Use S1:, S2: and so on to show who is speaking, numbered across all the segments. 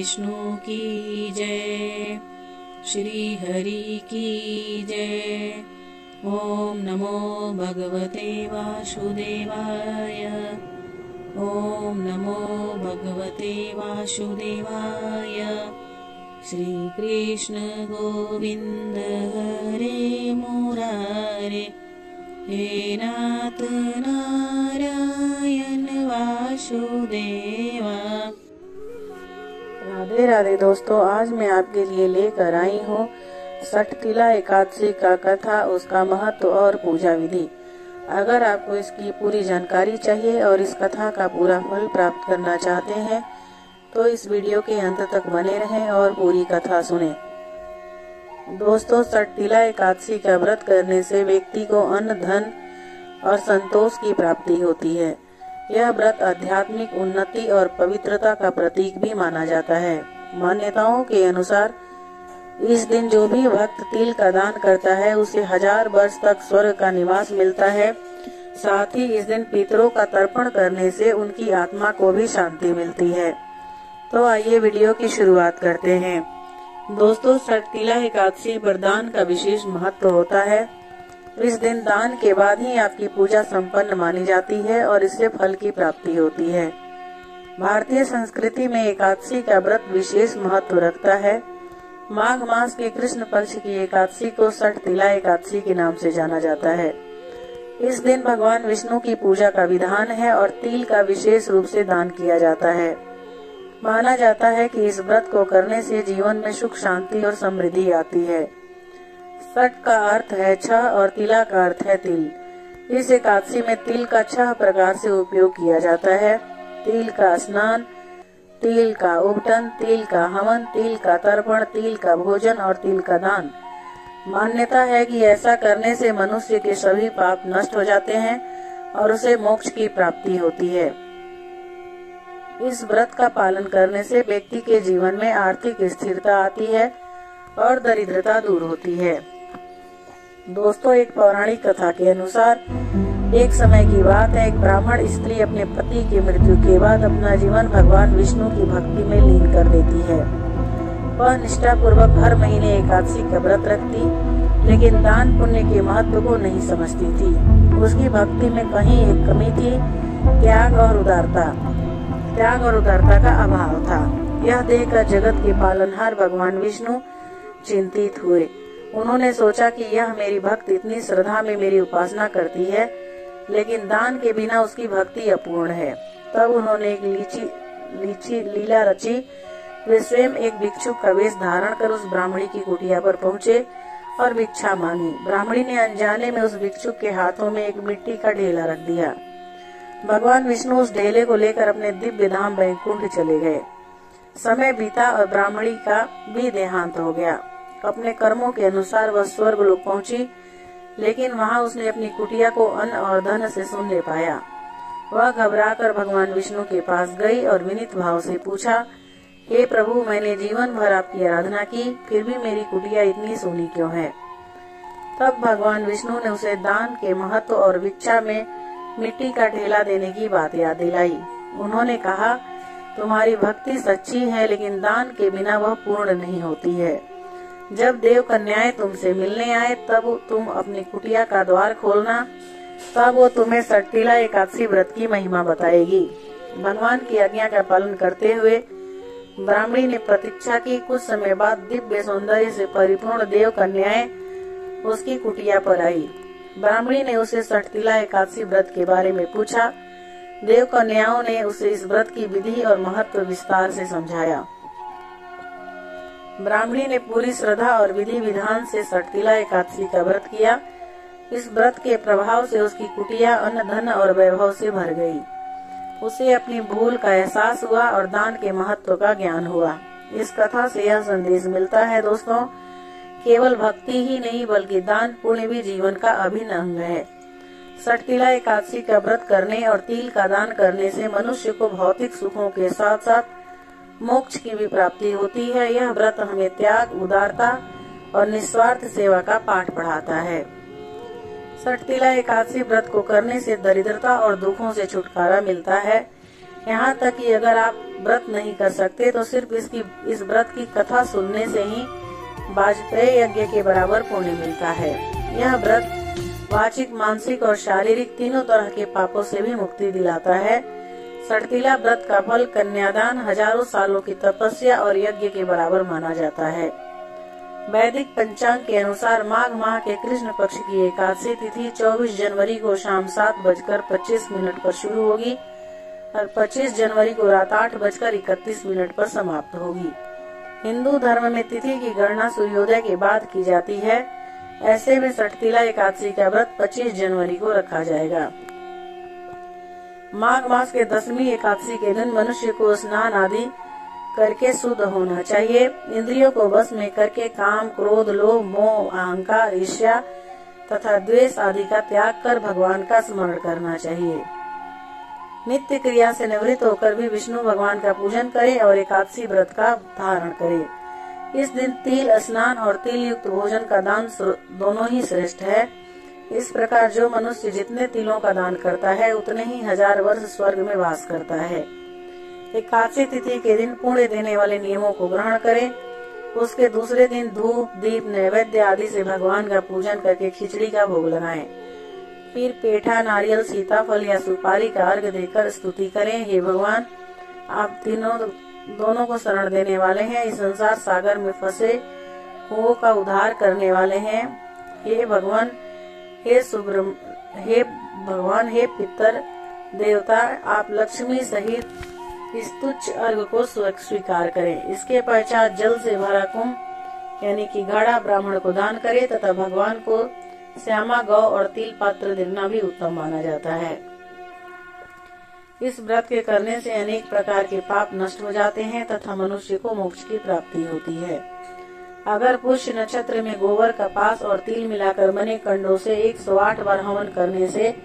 S1: विष्णु की जय, श्री हरि की जय। ओम नमो भगवते वासुदेवाय, ओम नमो भगवते वासुदेवाय। श्री कृष्ण गोविंद हरे मुरारे, हे नाथ नारायण वासुदेवा।
S2: राधे राधे दोस्तों, आज मैं आपके लिए लेकर आई हूँ षटतिला एकादशी का कथा, उसका महत्व और पूजा विधि। अगर आपको इसकी पूरी जानकारी चाहिए और इस कथा का पूरा फल प्राप्त करना चाहते हैं तो इस वीडियो के अंत तक बने रहें और पूरी कथा सुनें। दोस्तों, षटतिला एकादशी का व्रत करने से व्यक्ति को अन्न, धन और संतोष की प्राप्ति होती है। यह व्रत आध्यात्मिक उन्नति और पवित्रता का प्रतीक भी माना जाता है। मान्यताओं के अनुसार इस दिन जो भी भक्त तिल का दान करता है उसे 1000 वर्ष तक स्वर्ग का निवास मिलता है। साथ ही इस दिन पितरों का तर्पण करने से उनकी आत्मा को भी शांति मिलती है। तो आइए वीडियो की शुरुआत करते हैं। दोस्तों, षटतिला एकादशी पर दान का विशेष महत्व होता है। इस दिन दान के बाद ही आपकी पूजा संपन्न मानी जाती है और इससे फल की प्राप्ति होती है। भारतीय संस्कृति में एकादशी का व्रत विशेष महत्व रखता है। माघ मास के कृष्ण पक्ष की एकादशी को षटतिला एकादशी के नाम से जाना जाता है। इस दिन भगवान विष्णु की पूजा का विधान है और तिल का विशेष रूप से दान किया जाता है। माना जाता है कि इस व्रत को करने से जीवन में सुख, शांति और समृद्धि आती है। षट का अर्थ है 6 और तिला का अर्थ है तिल। इस एकादशी में तिल का 6 प्रकार से उपयोग किया जाता है। तिल का स्नान, तिल का उबटन, तिल का हवन, तिल का तर्पण, तिल का भोजन और तिल का दान। मान्यता है कि ऐसा करने से मनुष्य के सभी पाप नष्ट हो जाते हैं और उसे मोक्ष की प्राप्ति होती है। इस व्रत का पालन करने से व्यक्ति के जीवन में आर्थिक स्थिरता आती है और दरिद्रता दूर होती है। दोस्तों, एक पौराणिक कथा के अनुसार एक समय की बात है, एक ब्राह्मण स्त्री अपने पति की मृत्यु के बाद अपना जीवन भगवान विष्णु की भक्ति में लीन कर देती है। वह निष्ठा पूर्वक हर महीने एकादशी का व्रत रखती, लेकिन दान पुण्य के महत्व को नहीं समझती थी। उसकी भक्ति में कहीं एक कमी थी, त्याग और उदारता का अभाव था। यह देखकर जगत के पालनहार भगवान विष्णु चिंतित हुए। उन्होंने सोचा कि यह मेरी भक्त इतनी श्रद्धा में मेरी उपासना करती है, लेकिन दान के बिना उसकी भक्ति अपूर्ण है। तब उन्होंने एक लीला रची। वे स्वयं एक भिक्षुक का वेश धारण कर उस ब्राह्मणी की कुटिया पर पहुँचे और भिक्षा मांगी। ब्राह्मणी ने अनजाने में उस भिक्षुक के हाथों में एक मिट्टी का ढेला रख दिया। भगवान विष्णु उस ढेले को लेकर अपने दिव्य धाम वैकुंठ चले गए। समय बीता और ब्राह्मणी का भी देहांत हो गया। अपने कर्मों के अनुसार वह स्वर्ग लोक पहुंची, लेकिन वहां उसने अपनी कुटिया को अन्न और धन से शून्य पाया। वह घबराकर भगवान विष्णु के पास गई और विनीत भाव से पूछा, हे प्रभु, मैंने जीवन भर आपकी आराधना की, फिर भी मेरी कुटिया इतनी सूनी क्यों है? तब भगवान विष्णु ने उसे दान के महत्व और भिक्षा में मिट्टी का ढेला देने की बात याद दिलाई। उन्होंने कहा, तुम्हारी भक्ति सच्ची है, लेकिन दान के बिना वह पूर्ण नहीं होती है। जब देव कन्याएं तुमसे मिलने आए तब तुम अपनी कुटिया का द्वार खोलना, तब वो तुम्हें षटतिला एकादशी व्रत की महिमा बताएगी। भगवान की आज्ञा का पालन करते हुए ब्राह्मणी ने प्रतीक्षा की। कुछ समय बाद दिव्य सौंदर्य से परिपूर्ण देव कन्याएं उसकी कुटिया पर आई। ब्राह्मणी ने उसे षटतिला एकादशी व्रत के बारे में पूछा। देव कन्याओं ने उसे इस व्रत की विधि और महत्व विस्तार से समझाया। ब्राह्मणी ने पूरी श्रद्धा और विधि विधान से षटतिला एकादशी का व्रत किया। इस व्रत के प्रभाव से उसकी कुटिया अन्न, धन और वैभव से भर गई। उसे अपनी भूल का एहसास हुआ और दान के महत्व का ज्ञान हुआ। इस कथा से यह संदेश मिलता है दोस्तों, केवल भक्ति ही नहीं बल्कि दान पुण्य भी जीवन का अभिन्न अंग है। षटतिला एकादशी का व्रत करने और तिल का दान करने से मनुष्य को भौतिक सुखों के साथ साथ मोक्ष की भी प्राप्ति होती है। यह व्रत हमें त्याग, उदारता और निस्वार्थ सेवा का पाठ पढ़ाता है। षटतिला एकादशी व्रत को करने से दरिद्रता और दुखों से छुटकारा मिलता है। यहाँ तक कि अगर आप व्रत नहीं कर सकते तो सिर्फ इस व्रत की कथा सुनने से ही वाजपेयी यज्ञ के बराबर पुण्य मिलता है। यह व्रत वाचिक, मानसिक और शारीरिक तीनों तरह के पापों से भी मुक्ति दिलाता है। सठतीला व्रत का फल कन्यादान, हजारों सालों की तपस्या और यज्ञ के बराबर माना जाता है। वैदिक पंचांग के अनुसार माघ माह के कृष्ण पक्ष की एकादशी तिथि 24 जनवरी को शाम 7:25 पर शुरू होगी और 25 जनवरी को रात 8:31 पर समाप्त होगी। हिंदू धर्म में तिथि की गणना सूर्योदय के बाद की जाती है। ऐसे में सठतीला एकादशी का व्रत 25 जनवरी को रखा जाएगा। माघ मास के 10वीं एकादशी के दिन मनुष्य को स्नान आदि करके शुद्ध होना चाहिए। इंद्रियों को वश में करके काम, क्रोध, लोभ, मोह, अहंकार, ईर्ष्या तथा द्वेष आदि का त्याग कर भगवान का स्मरण करना चाहिए। नित्य क्रिया से निवृत्त होकर भी विष्णु भगवान का पूजन करें और एकादशी व्रत का धारण करें। इस दिन तिल स्नान और तिल युक्त भोजन का दान दोनों ही श्रेष्ठ है। इस प्रकार जो मनुष्य जितने तिलों का दान करता है उतने ही 1000 वर्ष स्वर्ग में वास करता है। एकादशी तिथि के दिन पुण्य देने वाले नियमों को ग्रहण करें। उसके दूसरे दिन धूप, दीप, नैवेद्य आदि से भगवान का पूजन करके खिचड़ी का भोग लगाएं। फिर पेठा, नारियल, सीताफल या सुपारी का अर्घ देकर स्तुति करें। हे भगवान, आप दोनों को शरण देने वाले हैं। इस संसार सागर में फंसे हुओं का उद्धार करने वाले हैं। हे भगवान, हे पितर देवता, आप लक्ष्मी सहित इस तुच्छ अर्घ को स्वीकार करें। इसके पश्चात जल से भरा कुंभ यानी कि घड़ा ब्राह्मण को दान करें तथा भगवान को श्यामा गौ और तिल पात्र देना भी उत्तम माना जाता है। इस व्रत के करने से अनेक प्रकार के पाप नष्ट हो जाते हैं तथा मनुष्य को मोक्ष की प्राप्ति होती है। अगर पुष्य नक्षत्र में गोबर, कपास और तिल मिलाकर बने कंडों से 108 बार हवन करने से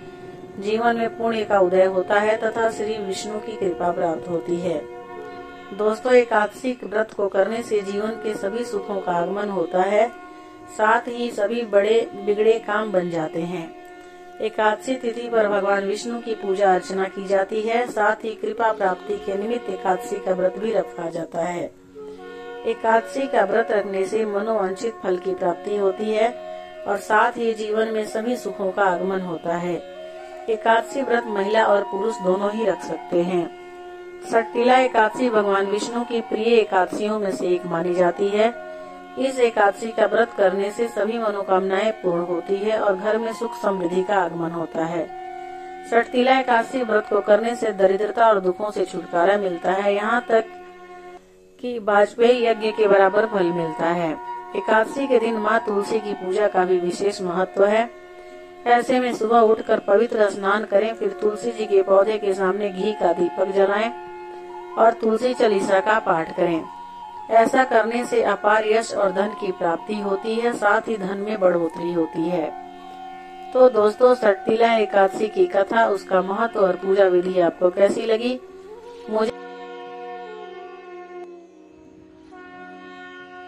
S2: जीवन में पुण्य का उदय होता है तथा श्री विष्णु की कृपा प्राप्त होती है। दोस्तों, एकादशी व्रत को करने से जीवन के सभी सुखों का आगमन होता है, साथ ही सभी बड़े बिगड़े काम बन जाते हैं। एकादशी तिथि पर भगवान विष्णु की पूजा अर्चना की जाती है। साथ ही कृपा प्राप्ति के निमित्त एकादशी का व्रत भी रखा जाता है। एकादशी का व्रत रखने से मनोवांछित फल की प्राप्ति होती है और साथ ही जीवन में सभी सुखों का आगमन होता है। एकादशी व्रत महिला और पुरुष दोनों ही रख सकते हैं। सठतीला एकादशी भगवान विष्णु की प्रिय एकादशियों में से एक मानी जाती है। इस एकादशी का व्रत करने से सभी मनोकामनाएं पूर्ण होती है और घर में सुख समृद्धि का आगमन होता है। सठतीला एकादशी व्रत को करने से दरिद्रता और दुखों से छुटकारा मिलता है, यहाँ तक कि वाजपेयी यज्ञ के बराबर फल मिलता है। एकादशी के दिन माँ तुलसी की पूजा का भी विशेष महत्व है। ऐसे में सुबह उठकर पवित्र स्नान करें, फिर तुलसी जी के पौधे के सामने घी का दीपक जलाएं और तुलसी चालीसा का पाठ करें। ऐसा करने से अपार यश और धन की प्राप्ति होती है, साथ ही धन में बढ़ोतरी होती है। तो दोस्तों, सठतीला एकादशी की कथा, उसका महत्व और पूजा विधि आपको कैसी लगी मुझे